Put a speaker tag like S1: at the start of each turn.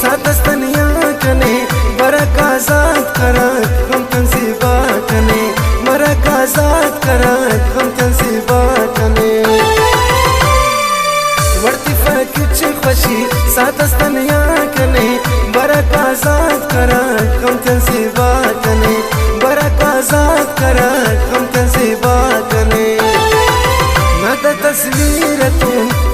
S1: सातस्तनिया कने बरक आजाद करात हम तंजीबा कने बरक आजाद करात हम तंजीबा कने वर्ती फकिच खुशी सातस्तनिया कने बरक आजाद करात हम तंजीबा कने बरक आजाद करात हम तंजीबा कने मद तस्वीरतुन